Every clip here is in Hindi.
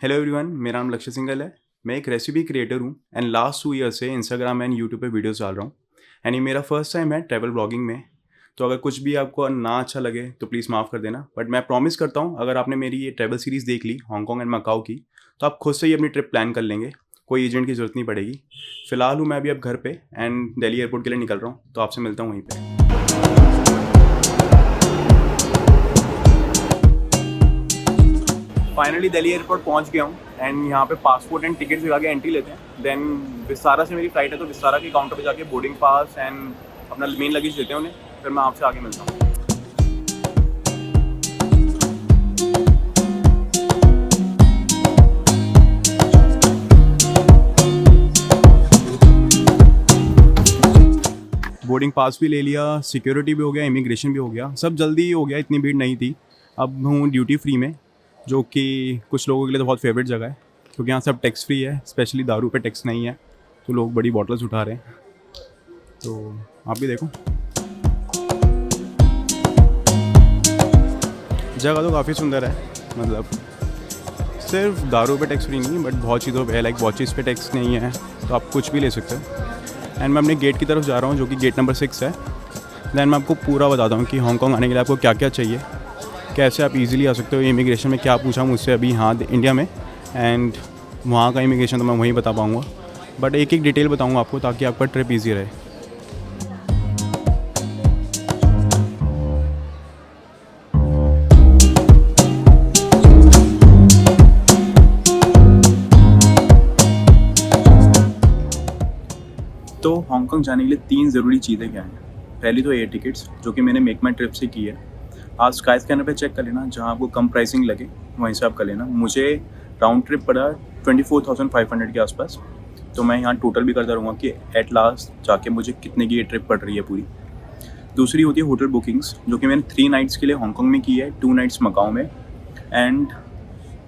हेलो एवरीवन, मेरा नाम लक्ष्य सिंघल है। मैं एक रेसिपी क्रिएटर हूँ एंड लास्ट 2 ईयर से इंस्टाग्राम एंड यूट्यूब पे वीडियोस डाल रहा हूँ। एंड ये मेरा फर्स्ट टाइम है ट्रैवल ब्लॉगिंग में। तो अगर कुछ भी आपको ना अच्छा लगे तो प्लीज़ माफ़ कर देना, बट मैं प्रॉमिस करता हूँ अगर आपने मेरी ये ट्रैवल सीरीज़ देख ली हांगकॉन्ग एंड मकाओ की, तो आप खुद से ही अपनी ट्रिप प्लान कर लेंगे। कोई एजेंट की ज़रूरत नहीं पड़ेगी। फ़िलहाल हूँ मैं अभी अब घर पे एंड दिल्ली एयरपोर्ट के लिए निकल रहा हूँ, तो आपसे मिलता हूँ वहीं पर। फाइनली दिल्ली एयरपोर्ट पहुंच गया हूँ एंड यहाँ पे पासपोर्ट एंड टिकट दिखा के एंट्री लेते हैं। देन विस्तारा से मेरी फ्लाइट है, तो विस्तारा के काउंटर पे जाके बोर्डिंग पास एंड अपना मेन लगेज देते हैं उन्हें। फिर मैं आपसे आगे मिलता हूँ। बोर्डिंग पास भी ले लिया, सिक्योरिटी भी हो गया, इमिग्रेशन भी हो गया, सब जल्दी ही हो गया, इतनी भीड़ नहीं थी। अब हूँ ड्यूटी फ्री में, जो कि कुछ लोगों के लिए तो बहुत फेवरेट जगह है, क्योंकि यहाँ सब टैक्स फ्री है। स्पेशली दारू पे टैक्स नहीं है, तो लोग बड़ी बॉटल्स उठा रहे हैं। तो आप भी देखो, जगह तो काफ़ी सुंदर है। मतलब सिर्फ दारू पे टैक्स फ्री नहीं, बट बहुत चीज़ों पे, लाइक वॉचेस पे टैक्स नहीं है, तो आप कुछ भी ले सकते हो। एंड मैं अपने गेट की तरफ जा रहा हूँ, जो कि गेट नंबर 6 है। दैन मैं आपको पूरा बताता हूँ कि हांगकॉन्ग आने के लिए आपको क्या क्या चाहिए, कैसे आप इजीली आ सकते हो। इमिग्रेशन में क्या पूछा मुझसे अभी यहाँ इंडिया में, एंड वहाँ का इमिग्रेशन तो मैं वहीं बता पाऊँगा, बट एक एक डिटेल बताऊँगा आपको, ताकि आपका ट्रिप ईजी रहे। तो हांगकॉन्ग जाने के लिए 3 ज़रूरी चीज़ें क्या हैं। पहली तो एयर टिकट्स, जो कि मैंने मेक माई ट्रिप से की है। आप स्काई स्कैनर पे चेक कर लेना, जहाँ आपको कम प्राइसिंग लगे वहीं से आप कर लेना। मुझे राउंड ट्रिप पड़ा 24,500 के आसपास। तो मैं यहाँ टोटल भी करता रहूँगा कि एट लास्ट जाके मुझे कितने की ये ट्रिप पड़ रही है पूरी। दूसरी होती है होटल बुकिंग्स, जो कि मैंने 3 नाइट्स के लिए हांगकॉन्ग में की है, 2 नाइट्स मकाओ में। एंड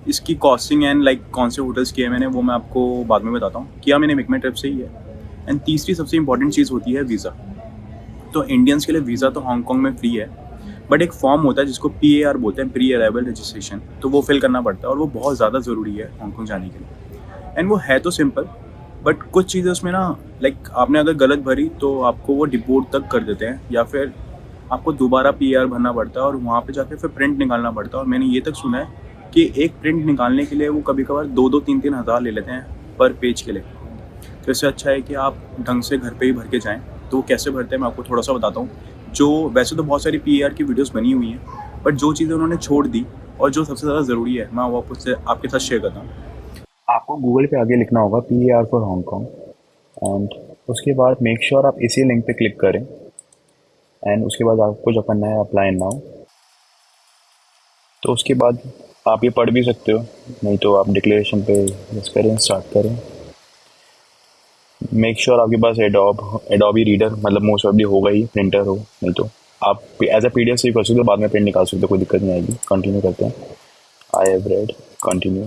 इसकी कॉस्टिंग एंड लाइक कौन से होटल्स किए मैंने, वो मैं आपको बाद में बताता हूँ। किया मैंने मेक माई ट्रिप से ही है। एंड तीसरी सबसे इंपॉर्टेंट चीज़ होती है वीज़ा। तो इंडियंस के लिए वीज़ा तो हांगकॉन्ग में फ्री है, बट एक फॉर्म होता है जिसको PAR बोलते हैं, प्री अराइवल रजिस्ट्रेशन, तो वो फिल करना पड़ता है, और वो बहुत ज़्यादा ज़रूरी है हांगकॉन्ग जाने के लिए। एंड वो है तो सिंपल, बट कुछ चीज़ें उसमें ना, लाइक आपने अगर गलत भरी तो आपको वो डिपोर्ट तक कर देते हैं, या फिर आपको दोबारा PAR भरना पड़ता है और वहाँ पे जाके फिर प्रिंट निकालना पड़ता है। और मैंने ये तक सुना है कि एक प्रिंट निकालने के लिए वो कभी कभार 2-3 हज़ार ले लेते हैं पर पेज के लिए। तो इससे अच्छा है कि आप ढंग से घर पे ही भर के जाएँ। तो वो कैसे भरते हैं मैं आपको थोड़ा सा बताता हूँ। जो वैसे तो बहुत सारी PAR की वीडियोस बनी हुई हैं, बट जो चीज़ें उन्होंने छोड़ दी और जो सबसे ज़्यादा ज़रूरी है, मैं वो आपके साथ शेयर करता हूँ। आपको गूगल पे आगे लिखना होगा PAR फॉर हांगकॉन्ग, एंड उसके बाद मेक श्योर आप इसी लिंक पे क्लिक करें। एंड उसके बाद आपको जो करना है अप्लाई नाउ। तो उसके बाद आप ये पढ़ भी सकते हो, नहीं तो आप डिक्लेरेशन पे बस करें, स्टार्ट करें। मेक श्योर आपके पास एडोबी रीडर मतलब मोस्ट ऑफली होगा ही, प्रिंटर हो, नहीं तो आप एज अ PDF सेव कर सकते हो, बाद में प्रिंट निकाल सकते हो, कोई दिक्कत नहीं आएगी। कंटिन्यू करते हैं। I have read, continue.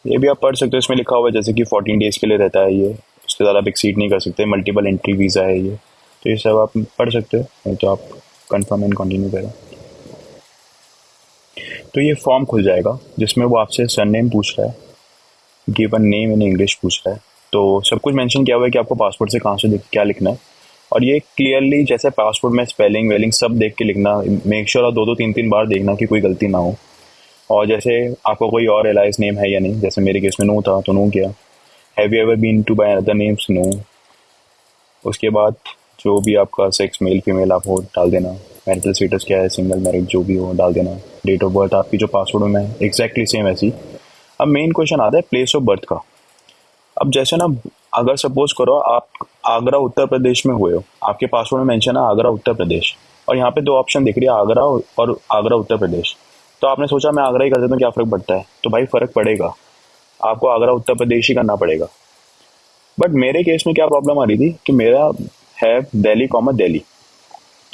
ये भी आप पढ़ सकते हो, इसमें लिखा हुआ है जैसे कि 14 डेज़ के लिए रहता है ये, उससे ज़्यादा आप एक्सीड नहीं कर सकते, मल्टीपल एंट्री वीज़ा है ये। तो ये सब आप पढ़ सकते हो, नहीं तो आप कंफर्म एंड कंटिन्यू करें। तो ये फॉर्म खुल जाएगा जिसमें वो आपसे सरनेम पूछ रहा है, गिवन नेम इन इंग्लिश पूछ रहा है। तो सब कुछ मेंशन किया हुआ है कि आपको पासपोर्ट से कहाँ से क्या लिखना है, और ये क्लियरली जैसे पासपोर्ट में स्पेलिंग वेलिंग सब देख के लिखना। मेक श्योर आप 2-3 बार देखना कि कोई गलती ना हो। और जैसे आपका कोई और एलाइस नेम है या नहीं, जैसे मेरे केस में नो था तो नो किया। Have you ever been to by other names, no. उसके बाद जो भी आपका सेक्स मेल फीमेल आप हो डाल देना। मैरिटल स्टेटस क्या है, सिंगल मैरिड जो भी हो डाल देना। डेट ऑफ बर्थ आपकी जो पासपोर्ट में है एग्जैक्टली सेम ऐसी। अब मेन क्वेश्चन आता है प्लेस ऑफ बर्थ का। अब जैसे ना, अगर सपोज करो आप आगरा उत्तर प्रदेश में हुए हो, आपके पासपोर्ट में मेंशन है आगरा उत्तर प्रदेश, और यहाँ पे 2 ऑप्शन दिख रही है, आगरा और आगरा उत्तर प्रदेश। तो आपने सोचा मैं आगरा ही कर देता हूँ, क्या फ़र्क पड़ता है? तो भाई फ़र्क पड़ेगा, आपको आगरा उत्तर प्रदेश ही करना पड़ेगा। बट मेरे केस में क्या प्रॉब्लम आ रही थी कि मेरा है दिल्ली कॉमा दिल्ली।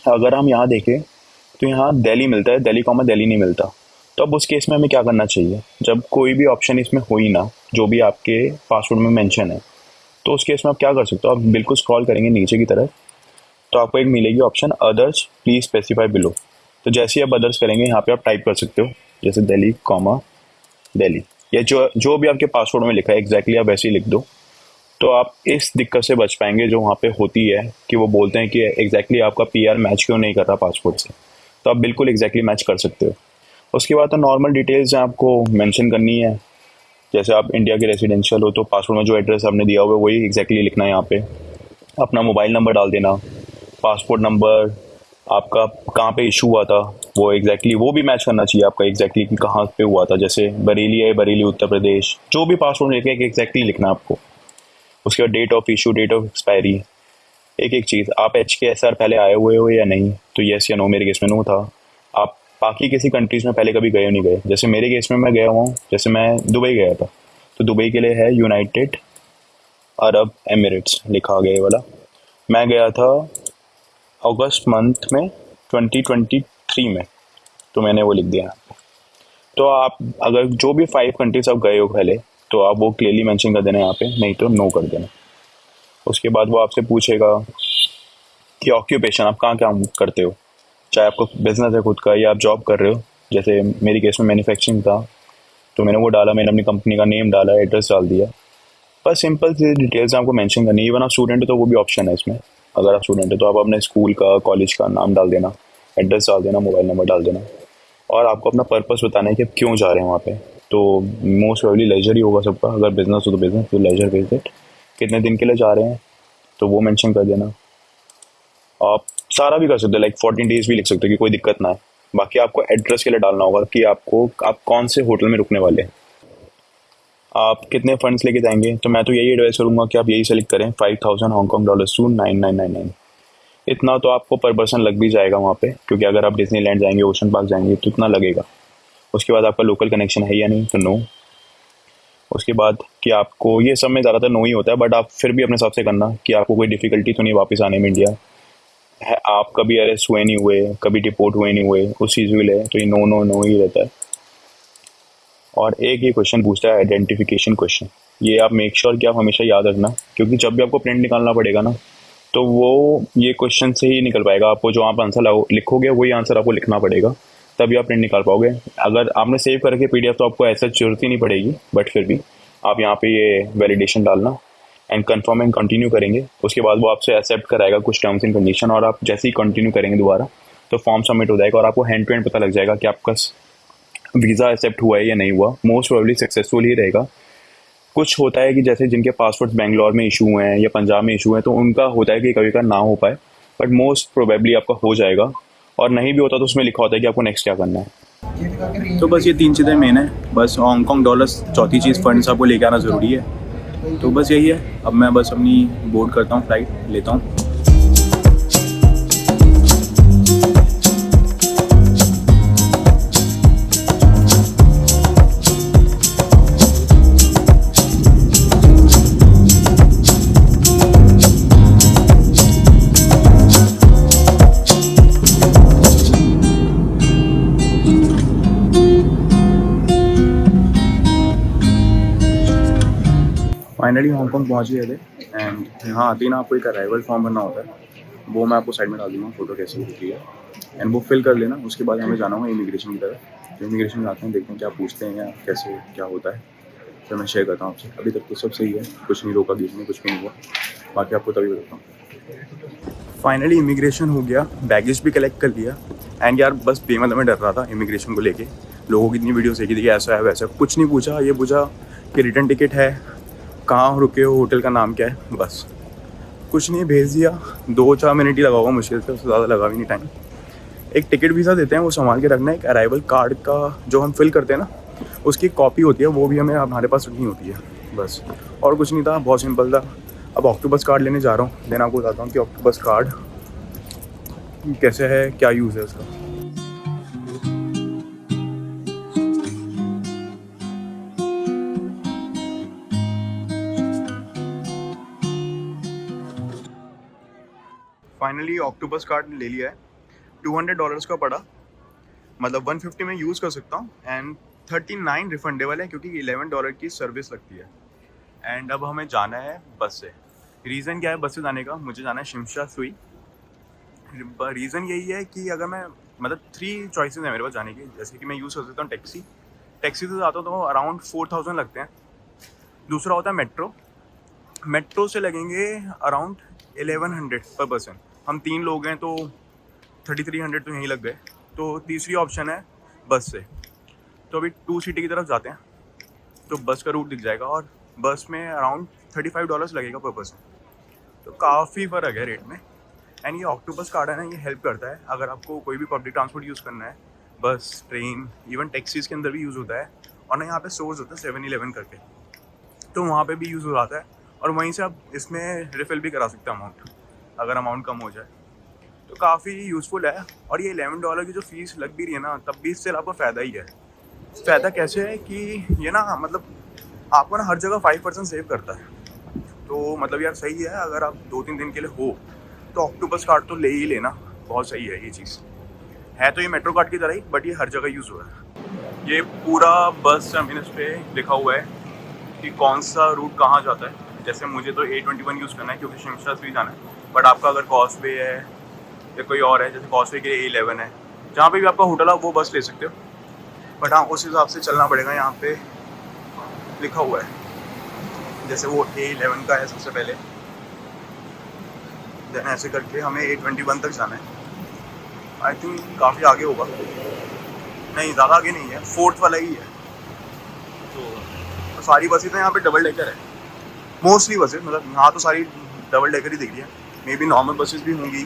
अगर हम यहाँ देखें तो यहाँ दिल्ली मिलता है, दिल्ली कॉमा दिल्ली नहीं मिलता। तो अब उस केस में हमें क्या करना चाहिए, जब कोई भी ऑप्शन इसमें हो ही ना जो भी आपके पासवर्ड में मेंशन है, तो उस केस में आप क्या कर सकते हो, आप बिल्कुल स्क्रॉल करेंगे नीचे की तरफ, तो आपको एक मिलेगी option others please specify below. तो जैसे ही आप अदर्स करेंगे यहाँ पे आप टाइप कर सकते हो, जैसे दिल्ली कॉमा दिल्ली। या जो जो भी आपके पासपोर्ट में लिखा है एग्जैक्टली आप वैसे ही लिख दो, तो आप इस दिक्कत से बच पाएंगे जो वहाँ पे होती है कि वो बोलते हैं कि एग्जैक्टली आपका पीआर मैच क्यों नहीं कर रहा पासपोर्ट से। तो आप बिल्कुल एग्जैक्टली मैच कर सकते हो। उसके बाद तो नॉर्मल डिटेल्स आपको मेंशन करनी है। जैसे आप इंडिया के रेसिडेंशियल हो तो पासपोर्ट में जो एड्रेस आपने दिया हुआ है वही एग्जैक्टली लिखना है यहाँ पे। अपना मोबाइल नंबर डाल देना, पासपोर्ट नंबर, आपका कहाँ पे इशू हुआ था वो एग्जैक्टली वो भी मैच करना चाहिए आपका एग्जैक्टली कि कहाँ पे हुआ था। जैसे बरेली है, बरेली उत्तर प्रदेश, जो भी पासपोर्ट में लिखा है एग्जैक्टली लिखना है आपको। उसके बाद date of issue, date of expiry, एक एक चीज़। आप HKSR पहले आए हुए हो या नहीं, तो येस या नो। मेरे केस में नो था। आप बाकी किसी कंट्रीज़ में पहले कभी गए हो नहीं गए? जैसे मेरे केस में मैं गया हुआ हूँ, जैसे मैं दुबई गया था, तो दुबई के लिए है यूनाइटेड अरब एमिरेट्स लिखा गया ये वाला। मैं गया था अगस्त मंथ में 2023 में, तो मैंने वो लिख दिया। तो आप अगर जो भी 5 कंट्रीज आप गए हो पहले, तो आप वो क्लियरली मेंशन कर देना यहाँ पे, नहीं तो नो कर देना। उसके बाद वो आपसे पूछेगा कि ऑक्यूपेशन आप कहाँ काम करते हो, चाहे आपको बिजनेस है खुद का या आप जॉब कर रहे हो। जैसे मेरी केस में मैन्युफैक्चरिंग था, तो मैंने वो डाला, मैंने अपनी कंपनी का नेम डाला, एड्रेस डाल दिया। बस सिंपल सी डिटेल्स आपको मेंशन करनी है। इवन आप स्टूडेंट हो तो वो भी ऑप्शन है इसमें। अगर आप स्टूडेंट हो तो आप अपने स्कूल का, कॉलेज का नाम डाल देना, एड्रेस डाल देना, मोबाइल नंबर डाल देना, और आपको अपना पर्पस बताना है कि आप क्यों जा रहे हैं वहाँ पे। तो मोस्ट प्रोबेबली लेजर ही होगा सबका। अगर बिजनेस हो तो बिजनेस, तो लेजर विजिट। कितने दिन के लिए जा रहे हैं तो वो मेंशन कर देना। आप सारा भी कर सकते हो, लाइक 14 डेज भी लिख सकते हो कि कोई दिक्कत ना है। बाकी आपको एड्रेस के लिए डालना होगा कि आप कौन से होटल में रुकने वाले हैं, आप कितने फंड्स लेके जाएंगे। तो मैं तो यही एडवाइस करूंगा कि आप यही सेलेक्ट करें, 5000 हांगकॉन्ग डॉलर्स टू 9999। इतना तो आपको पर पर्सन लग भी जाएगा वहाँ पे, क्योंकि अगर आप डिज्नीलैंड जाएंगे, ओशन पार्क जाएंगे, तो इतना लगेगा। उसके बाद आपका लोकल कनेक्शन है या नहीं, तो नो। उसके बाद कि आपको ये सब में ज़्यादातर नो ही होता है, बट आप फिर भी अपने हिसाब से करना कि आपको कोई डिफ़िकल्टी तो नहीं वापस आने में इंडिया है। आप कभी अरेस्ट हुए नहीं हुए, कभी डिपोर्ट हुए नहीं हुए, उस चीज़ के लिए तो ये नो नो नो ही रहता है। और एक ये क्वेश्चन पूछता है आइडेंटिफिकेशन क्वेश्चन। ये आप मेक श्योर कि आप हमेशा याद रखना, क्योंकि जब भी आपको प्रिंट निकालना पड़ेगा ना, तो वो ये क्वेश्चन से ही निकल पाएगा। आपको जो आप आंसर लिखोगे वही आंसर आपको लिखना पड़ेगा, तभी आप प्रिंट निकाल पाओगे। अगर आपने सेव करके PDF तो आपको ऐसा जरूरत ही नहीं पड़ेगी, बट फिर भी आप यहाँ पे ये वैलिडेशन डालना एंड कंफर्म एंड कंटिन्यू करेंगे। उसके बाद वो आपसे एक्सेप्ट कराएगा कुछ टर्म्स एंड कंडीशन, और आप जैसे ही कंटिन्यू करेंगे दोबारा तो फॉर्म सबमिट हो जाएगा, और आपको हैंड टू हैंड पता लग जाएगा कि आपका वीज़ा एक्सेप्ट हुआ है या नहीं हुआ। मोस्ट प्रोबेबली सक्सेसफुल ही रहेगा। कुछ होता है कि जैसे जिनके पासपोर्ट बेंगलोर में इशू हुए हैं या पंजाब में इशू है, तो उनका होता है कि कभी कभी ना हो पाए, बट मोस्ट प्रोबेबली आपका हो जाएगा। और नहीं भी होता तो उसमें लिखा होता है कि आपको नेक्स्ट क्या करना है। तो बस ये 3 चीज़ें मेन है। बस हांगकॉन्ग डॉलर्स, चौथी चीज़ फंड्स आपको लेके आना ज़रूरी है। तो बस यही है। अब मैं बस अपनी बोर्ड करता हूँ, फ्लाइट लेता हूँ। फाइनली हांगकॉन्ग पहुँच गए थे, एंड यहाँ आते ही ना आपको एक अराइवल फॉर्म भरना होता है। वो मैं आपको साइड में डाल दूँगा, फोटो कैसे होती है, एंड वो फिल कर लेना। उसके बाद हमें जाना होगा इमिग्रेशन की तरफ। तो इमिग्रेशन में आते हैं, देखते हैं क्या पूछते हैं या कैसे क्या होता है, फिर मैं शेयर करता हूँ आपसे। अभी तक तो सब सही है, कुछ नहीं रोका बीच में, कुछ भी नहीं हुआ। बाकी आपको तभी बताता हूँ। फाइनली इमिग्रेशन हो गया, बैगेज भी कलेक्ट कर लिया। एंड यार बस बेमतलब में डर रहा था इमिग्रेशन को लेके। लोगों की इतनी वीडियोस देखी थी कि ऐसा है वैसा, कुछ नहीं पूछा। ये पूछा कि रिटर्न टिकट है, कहाँ रुके हो, होटल का नाम क्या है, बस कुछ नहीं, भेज दिया। 2-4 मिनट ही लगा होगा मुश्किल से, उससे ज़्यादा लगा भी नहीं टाइम। एक टिकट वीज़ा देते हैं, वो संभाल के रखना है। एक अराइवल कार्ड का जो हम फिल करते हैं ना, उसकी कॉपी होती है, वो भी हमें हमारे पास रखनी होती है, बस। और कुछ नहीं था, बहुत सिंपल था। अब ऑक्टोपस कार्ड लेने जा रहा हूँ, देन आपको बताता हूँ कि ऑक्टोपस कार्ड कैसे है, क्या यूज़ है उसका। फाइनली ऑक्टोपस कार्ड ले लिया है। $200 का पड़ा, मतलब 150 में यूज़ कर सकता हूँ, एंड 39 रिफंडेबल है, क्योंकि $11 की सर्विस लगती है। एंड अब हमें जाना है बस से। रीज़न क्या है बस से जाने का? मुझे जाना है शिमशा सुई। रीज़न यही है कि अगर मैं, मतलब 3 चॉइसेस हैं मेरे पास जाने की। जैसे कि मैं यूज़ कर सकता हूँ टैक्सी, टैक्सी से जाता हूँ तो अराउंड 4000 लगते हैं। दूसरा होता है मेट्रो। मेट्रो से लगेंगे अराउंड 1100 पर पर्सन। हम 3 लोग हैं तो 3300 तो यहीं लग गए। तो तीसरी ऑप्शन है बस से। तो अभी 2 सिटी की तरफ जाते हैं, तो बस का रूट दिख जाएगा और बस में अराउंड $35 लगेगा पर पर्सन। तो काफ़ी फ़र्क है रेट में। एंड ये ऑक्टोपस कार्ड है ना, ये हेल्प करता है अगर आपको कोई भी पब्लिक ट्रांसपोर्ट यूज़ करना है, बस, ट्रेन, इवन टैक्सीज़ के अंदर भी यूज़ होता है। और ना यहाँ पे सोर्स होता है 7-Eleven करके, तो वहाँ पे भी यूज़ हो जाता है। और वहीं से आप इसमें रिफ़िल भी करा सकते हैं अमाउंट, अगर अमाउंट कम हो जाए। तो काफ़ी यूज़फुल है। और ये $11 की जो फ़ीस लग भी रही है ना, तब भी इससे आपको फ़ायदा ही है। फ़ायदा कैसे है कि ये ना मतलब आपको ना हर जगह 5% सेव करता है। तो मतलब यार सही है, अगर आप 2-3 दिन के लिए हो तो ऑक्टोपस कार्ड तो ले ही लेना, बहुत सही है ये चीज़। है तो ये मेट्रो कार्ड की तरह ही, बट ये हर जगह यूज़ हो रहा है। ये पूरा बस टर्मिनस पे लिखा हुआ है कि कौन सा रूट कहाँ जाता है। जैसे मुझे तो A21 यूज़ करना है क्योंकि शिमला से भी जाना है, बट आपका अगर कॉस्टवे है या कोई और है, जैसे कॉस्टवे के लिए A11 है, जहाँ पे भी आपका होटल है वो बस ले सकते हो। बट हाँ, उस हिसाब से चलना पड़ेगा। यहाँ पे लिखा हुआ है, जैसे वो A11 का है सबसे पहले, देन ऐसे करके हमें A21 तक जाना है। आई थिंक काफ़ी आगे होगा, नहीं ज़्यादा आगे नहीं है, 4th वाला ही है। तो सारी बसें तो यहाँ पे डबल डेकर है, मोस्टली बसें, मतलब यहाँ तो सारी डबल डेकर ही दिख रही है। मे बी नॉर्मल बसेस भी होंगी।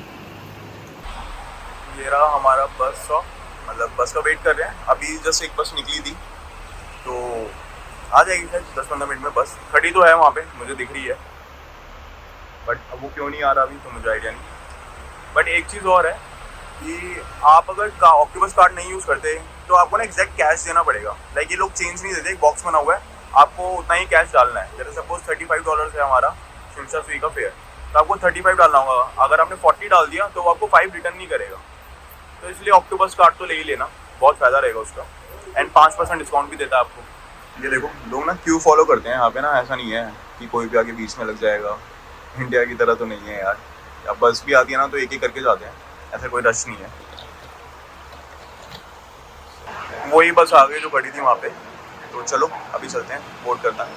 ये रहा हमारा बस स्टॉप, मतलब बस का वेट कर रहे हैं। अभी जस्ट एक बस निकली थी, तो आ जाएगी शायद 10-15 मिनट में। बस खड़ी तो है वहाँ पे, मुझे दिख रही है, बट अब वो क्यों नहीं आ रहा अभी तो मुझे आइडिया नहीं। बट एक चीज़ और है कि आप अगर ऑक्टोपस कार्ड नहीं यूज़ करते तो आपको ना एग्जैक्ट कैश देना पड़ेगा। लाइक ये लोग चेंज नहीं देते, एक बॉक्स बना हुआ है, आपको उतना ही कैश डालना है। जैसे सपोज $35 है हमारा शिमला सुई का फेयर, तो आपको 35 डालना होगा। अगर आपने 40 डाल दिया तो वो आपको 5 रिटर्न नहीं करेगा। तो इसलिए ऑक्टोपस कार्ड तो ले ही लेना, बहुत फ़ायदा रहेगा उसका। एंड 5% डिस्काउंट भी देता है आपको। ये देखो, लोग ना क्यू फॉलो करते हैं यहाँ पे ना, ऐसा नहीं है कि कोई भी आगे बीच में लग जाएगा। इंडिया की तरह तो नहीं है यार, अब बस भी आती है ना तो एक एक करके जाते हैं, ऐसा कोई रश नहीं है। वही बस आ गई जो खड़ी थी वहाँ पे, तो चलो अभी चलते हैं, बोर्ड करना है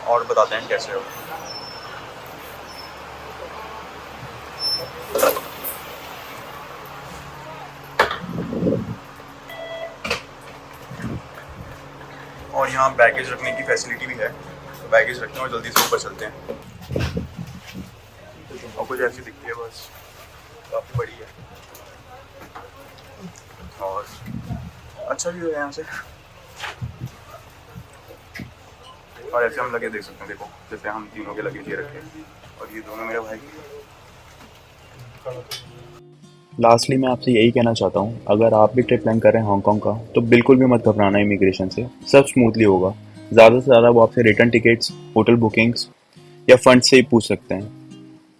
और बताते हैं कैसे हो। और यहाँ बैगेज रखने की फैसिलिटी भी है, तो बैगेज रखते हैं और जल्दी से ऊपर चलते हैं। और कुछ ऐसी दिखती है बस, काफ़ी बड़ी है और अच्छा भी है यहाँ से। और ऐसे हम लगे देख सकते हैं, देखो जैसे हम तीनों के लगेज ये रखे और ये दोनों मेरे भाई के। लास्टली मैं आपसे यही कहना चाहता हूँ, अगर आप भी ट्रिप प्लान कर रहे हैं हांगकांग का तो बिल्कुल भी मत घबराना इमिग्रेशन से, सब स्मूथली होगा। ज़्यादा से ज़्यादा वो आपसे रिटर्न टिकट्स, होटल बुकिंग्स या फंड से ही पूछ सकते हैं।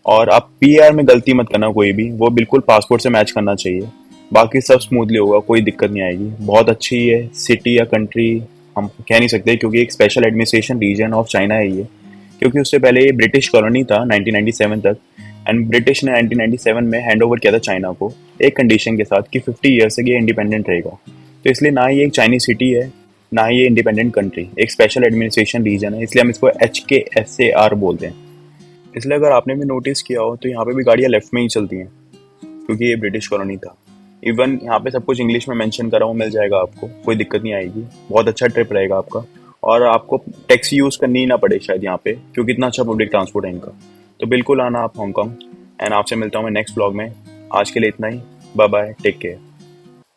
और आप पीआर में गलती मत करना कोई भी, वो बिल्कुल पासपोर्ट से मैच करना चाहिए। बाकी सब स्मूथली होगा, कोई दिक्कत नहीं आएगी। बहुत अच्छी है सिटी या कंट्री हम कह नहीं सकते, क्योंकि एक special administration region of China है ये, क्योंकि उससे पहले ये ब्रिटिश कॉलोनी था 1997 तक। एंड ब्रिटिश ने 1997 में हैंड ओवर किया था चाइना को, एक कंडीशन के साथ कि 50 ईयर्स तक ये इंडिपेंडेंट रहेगा। तो इसलिए ना ही एक चाइनीज सिटी है, ना ही ये इंडिपेंडेंट कंट्री, एक स्पेशल एडमिनिस्ट्रेशन रीजन है, इसलिए हम इसको HKSAR बोलते हैं। इसलिए अगर आपने भी नोटिस किया हो तो यहाँ पे भी गाड़ियाँ लेफ्ट में ही चलती हैं, क्योंकि ये ब्रिटिश कॉलोनी था। इवन यहाँ पे सब कुछ इंग्लिश में मेंशन करा हुआ मिल जाएगा आपको, कोई दिक्कत नहीं आएगी। बहुत अच्छा ट्रिप रहेगा आपका, और आपको टैक्सी यूज़ करनी ही ना पड़े शायद यहाँ पे, क्योंकि इतना अच्छा पब्लिक ट्रांसपोर्ट है इनका। तो बिल्कुल आना आप हांगकांग। एंड आपसे मिलता हूँ मैं नेक्स्ट व्लॉग में। आज के लिए इतना ही, बाय बाय, टेक केयर।